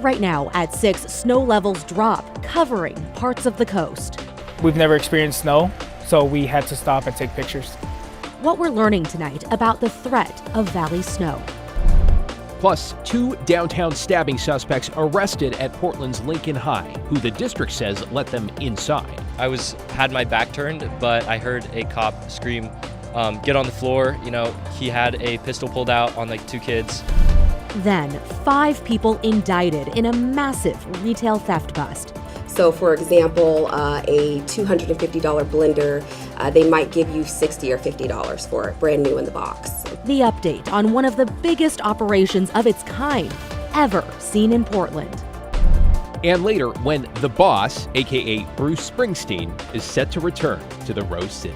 Right now at 6, snow levels drop, covering parts of the coast. We've never experienced snow, so we had to stop and take pictures. What we're learning tonight about the threat of valley snow. Plus, 2 downtown stabbing suspects arrested at Portland's Lincoln High, who the district says let them inside. I had my back turned, but I heard a cop scream, get on the floor. You know, he had a pistol pulled out on like 2 kids. Then, 5 people indicted in a massive retail theft bust. So, for example, a $250 blender, they might give you $60 or $50 for it, brand new in the box. The update on one of the biggest operations of its kind ever seen in Portland. And later, when the boss, aka Bruce Springsteen, is set to return to the Rose City.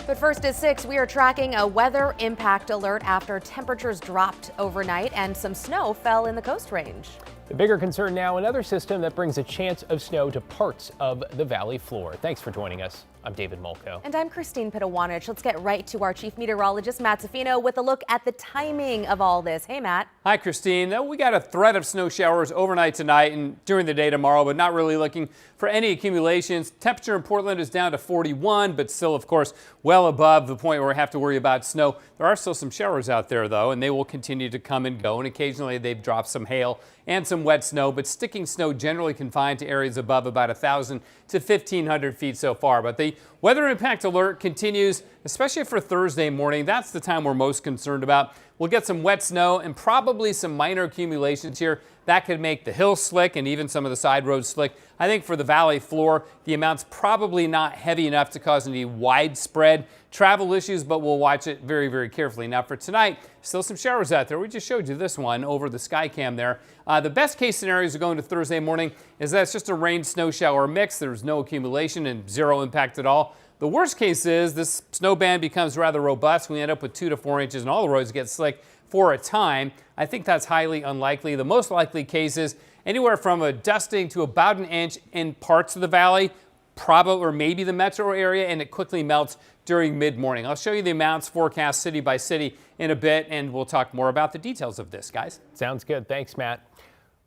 But first at 6, we are tracking a weather impact alert after temperatures dropped overnight and some snow fell in the Coast Range. The bigger concern now, another system that brings a chance of snow to parts of the valley floor. Thanks for joining us. I'm David Molko. And I'm Christine Pitawanich. Let's get right to our chief meteorologist, Matt Zafino, with a look at the timing of all this. Hey, Matt. Hi, Christine. We got a threat of snow showers overnight tonight and during the day tomorrow, but not really looking for any accumulations. Temperature in Portland is down to 41, but still, of course, well above the point where we have to worry about snow. There are still some showers out there, though, and they will continue to come and go. And occasionally they've dropped some hail and some wet snow, but sticking snow generally confined to areas above about 1,000 to 1,500 feet so far. But the weather impact alert continues, especially for Thursday morning. That's the time we're most concerned about. We'll get some wet snow and probably some minor accumulations here. That could make the hills slick and even some of the side roads slick. I think for the valley floor, the amount's probably not heavy enough to cause any widespread travel issues, but we'll watch it very, very carefully. Now for tonight, still some showers out there. We just showed you this one over the sky cam there. The best case scenarios going to Thursday morning is that it's just a rain snow shower mix. There's no accumulation and zero impact at all. The worst case is this snow band becomes rather robust. We end up with 2 to 4 inches and all the roads get slick for a time. I think that's highly unlikely. The most likely case is anywhere from a dusting to about an inch in parts of the valley, probably or maybe the metro area, and it quickly melts during mid-morning. I'll show you the amounts forecast city by city in a bit, and we'll talk more about the details of this, guys. Sounds good. Thanks, Matt.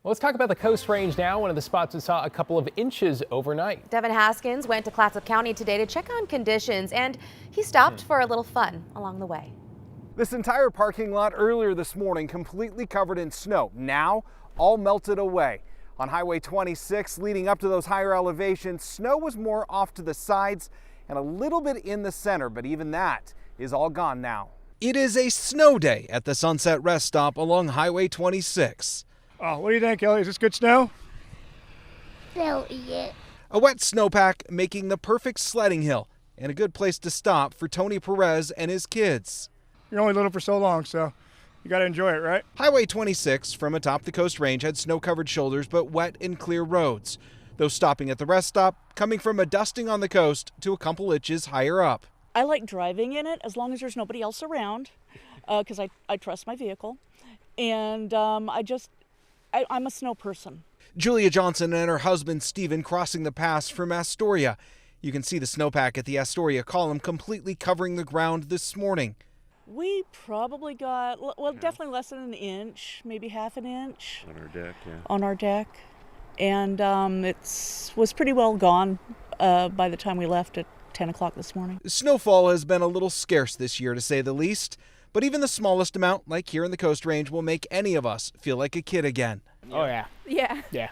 Well, let's talk about the Coast Range now. One of the spots that saw a couple of inches overnight. Devin Haskins went to Clatsop County today to check on conditions, and he stopped for a little fun along the way. This entire parking lot earlier this morning completely covered in snow. Now, all melted away. On Highway 26, leading up to those higher elevations, snow was more off to the sides and a little bit in the center, but even that is all gone now. It is a snow day at the Sunset Rest Stop along Highway 26. Oh, what do you think, Ellie? Is this good snow? No, yeah. A wet snowpack making the perfect sledding hill and a good place to stop for Tony Perez and his kids. You're only little for so long, so you got to enjoy it, right? Highway 26 from atop the Coast Range had snow-covered shoulders but wet and clear roads. Those stopping at the rest stop coming from a dusting on the coast to a couple inches higher up. I like driving in it as long as there's nobody else around because I trust my vehicle. And I'm a snow person. Julia Johnson and her husband Stephen crossing the pass from Astoria. You can see the snowpack at the Astoria column completely covering the ground this morning. We probably got, definitely less than an inch, maybe half an inch. On our deck, yeah. On our deck. And it was pretty well gone by the time we left at 10 o'clock this morning. Snowfall has been a little scarce this year, to say the least. But even the smallest amount, like here in the Coast Range, will make any of us feel like a kid again. Oh, yeah. Yeah. Yeah.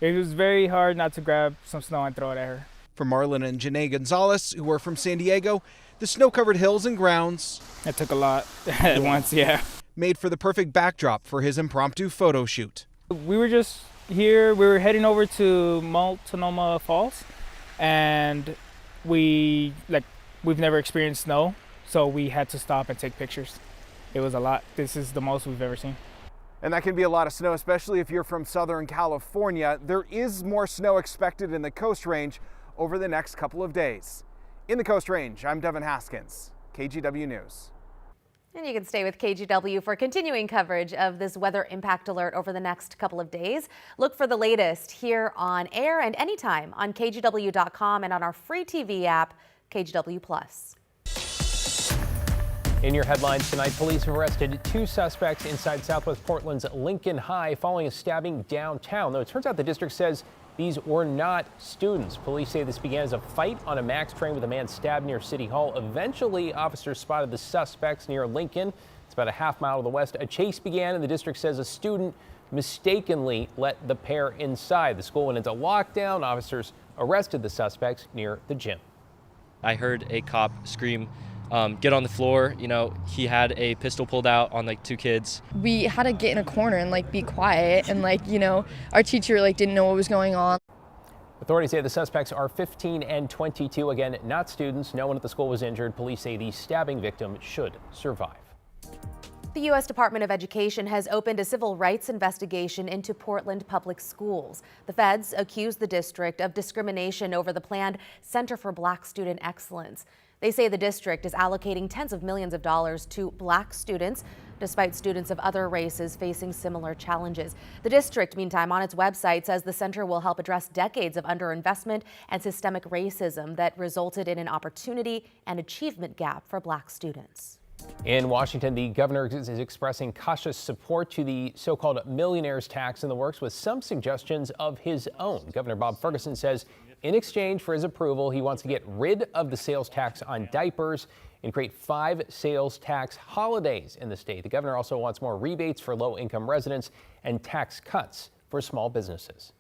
It was very hard not to grab some snow and throw it at her. For Marlon and Janae Gonzalez, who are from San Diego, the snow-covered hills and grounds... It took a lot at once, yeah. ...made for the perfect backdrop for his impromptu photo shoot. We were just here. We were heading over to Multnomah Falls, and we've never experienced snow, so we had to stop and take pictures. It was a lot. This is the most we've ever seen. And that can be a lot of snow, especially if you're from Southern California. There is more snow expected in the Coast Range over the next couple of days. In the Coast Range, I'm Devin Haskins, KGW News. And you can stay with KGW for continuing coverage of this weather impact alert over the next couple of days. Look for the latest here on air and anytime on KGW.com and on our free TV app, KGW Plus. In your headlines tonight, police have arrested 2 suspects inside Southwest Portland's Lincoln High following a stabbing downtown. Though it turns out the district says these were not students. Police say this began as a fight on a MAX train with a man stabbed near City Hall. Eventually, officers spotted the suspects near Lincoln. It's about a half mile to the west. A chase began, and the district says a student mistakenly let the pair inside. The school went into lockdown. Officers arrested the suspects near the gym. I heard a cop scream, get on the floor. He had a pistol pulled out on 2 kids. We had to get in a corner and be quiet, and our teacher didn't know what was going on. Authorities say the suspects are 15 and 22. Again, not students. No one at the school was injured. Police say the stabbing victim should survive. The U.S. Department of Education has opened a civil rights investigation into Portland public schools. The feds accuse the district of discrimination over the planned Center for Black Student Excellence. They say the district is allocating tens of millions of dollars to black students, despite students of other races facing similar challenges. The district, meantime, on its website says the center will help address decades of underinvestment and systemic racism that resulted in an opportunity and achievement gap for black students. In Washington, the governor is expressing cautious support to the so-called millionaires tax in the works with some suggestions of his own. Governor Bob Ferguson says in exchange for his approval, he wants to get rid of the sales tax on diapers and create 5 sales tax holidays in the state. The governor also wants more rebates for low-income residents and tax cuts for small businesses.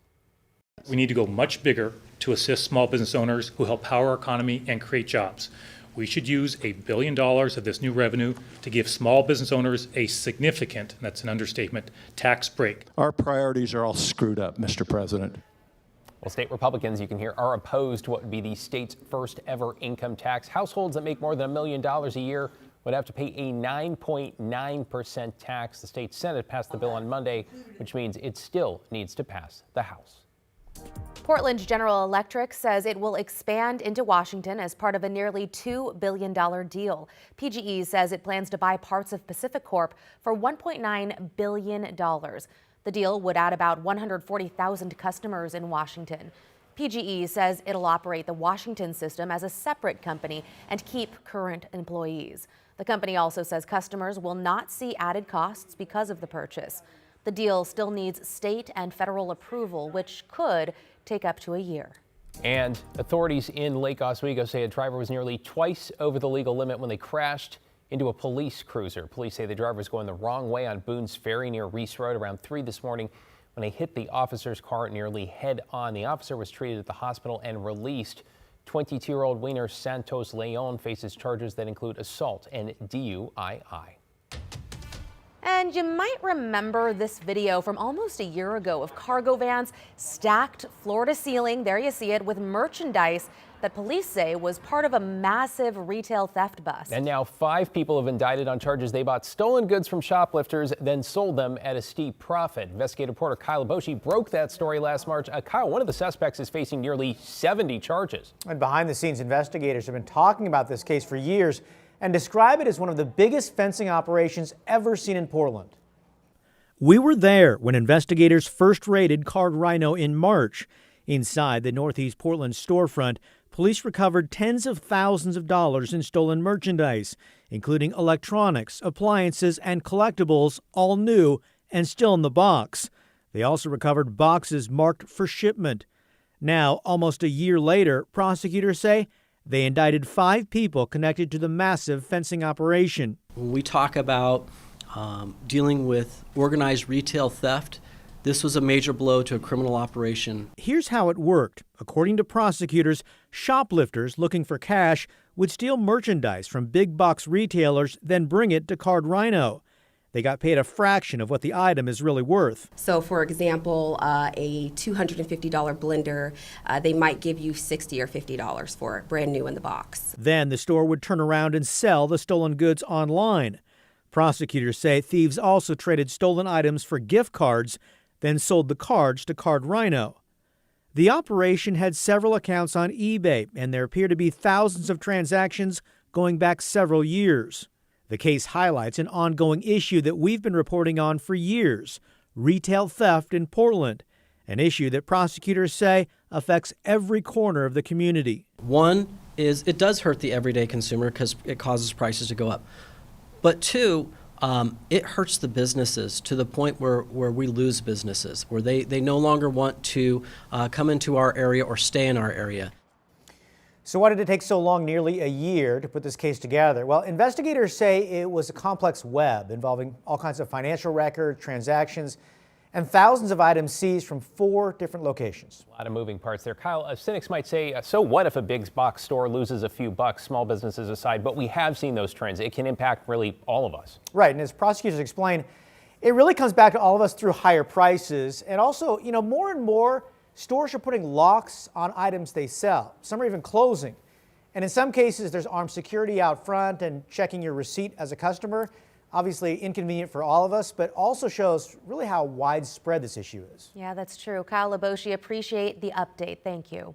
We need to go much bigger to assist small business owners who help power our economy and create jobs. We should use $1 billion of this new revenue to give small business owners a significant, and that's an understatement, tax break. Our priorities are all screwed up, Mr. President. Well, state Republicans, you can hear, are opposed to what would be the state's first ever income tax. Households that make more than $1 million a year would have to pay a 9.9% tax. The state Senate passed the bill on Monday, which means it still needs to pass the House. Portland's General Electric says it will expand into Washington as part of a nearly $2 billion deal. PGE says it plans to buy parts of Pacific Corp for $1.9 billion. The deal would add about 140,000 customers in Washington. PGE says it'll operate the Washington system as a separate company and keep current employees. The company also says customers will not see added costs because of the purchase. The deal still needs state and federal approval, which could take up to a year. And authorities in Lake Oswego say a driver was nearly twice over the legal limit when they crashed into a police cruiser. Police say the driver was going the wrong way on Boone's Ferry near Reese Road around 3 this morning when they hit the officer's car nearly head on. The officer was treated at the hospital and released. 22-year-old Wiener Santos Leon faces charges that include assault and DUII. And you might remember this video from almost a year ago of cargo vans stacked floor to ceiling, there you see it, with merchandise that police say was part of a massive retail theft bust. And now 5 people have been indicted on charges they bought stolen goods from shoplifters, then sold them at a steep profit. Investigative reporter Kyle Aboshi broke that story last March. Kyle, one of the suspects is facing nearly 70 charges. And behind the scenes, investigators have been talking about this case for years and describe it as one of the biggest fencing operations ever seen in Portland. We were there when investigators first raided Card Rhino in March. Inside the Northeast Portland storefront, police recovered tens of thousands of dollars in stolen merchandise, including electronics, appliances, and collectibles, all new and still in the box. They also recovered boxes marked for shipment. Now, almost a year later, prosecutors say they indicted 5 people connected to the massive fencing operation. When we talk about dealing with organized retail theft, this was a major blow to a criminal operation. Here's how it worked. According to prosecutors, shoplifters looking for cash would steal merchandise from big box retailers, then bring it to Card Rhino. They got paid a fraction of what the item is really worth. So, for example, a $250 blender, they might give you $60 or $50 for it, brand new in the box. Then the store would turn around and sell the stolen goods online. Prosecutors say thieves also traded stolen items for gift cards, then sold the cards to Card Rhino. The operation had several accounts on eBay, and there appear to be thousands of transactions going back several years. The case highlights an ongoing issue that we've been reporting on for years, retail theft in Portland, an issue that prosecutors say affects every corner of the community. One is it does hurt the everyday consumer because it causes prices to go up. But two, it hurts the businesses to the point where we lose businesses, where they no longer want to come into our area or stay in our area. So why did it take so long, nearly a year, to put this case together? Well, investigators say it was a complex web involving all kinds of financial records, transactions, and thousands of items seized from 4 different locations. A lot of moving parts there. Kyle, cynics might say, so what if a big box store loses a few bucks, small businesses aside, but we have seen those trends. It can impact really all of us. Right, and as prosecutors explain, it really comes back to all of us through higher prices. And also, more and more stores are putting locks on items they sell. Some are even closing. And in some cases, there's armed security out front and checking your receipt as a customer. Obviously inconvenient for all of us, but also shows really how widespread this issue is. Yeah, that's true. Kyle Laboshi, appreciate the update. Thank you.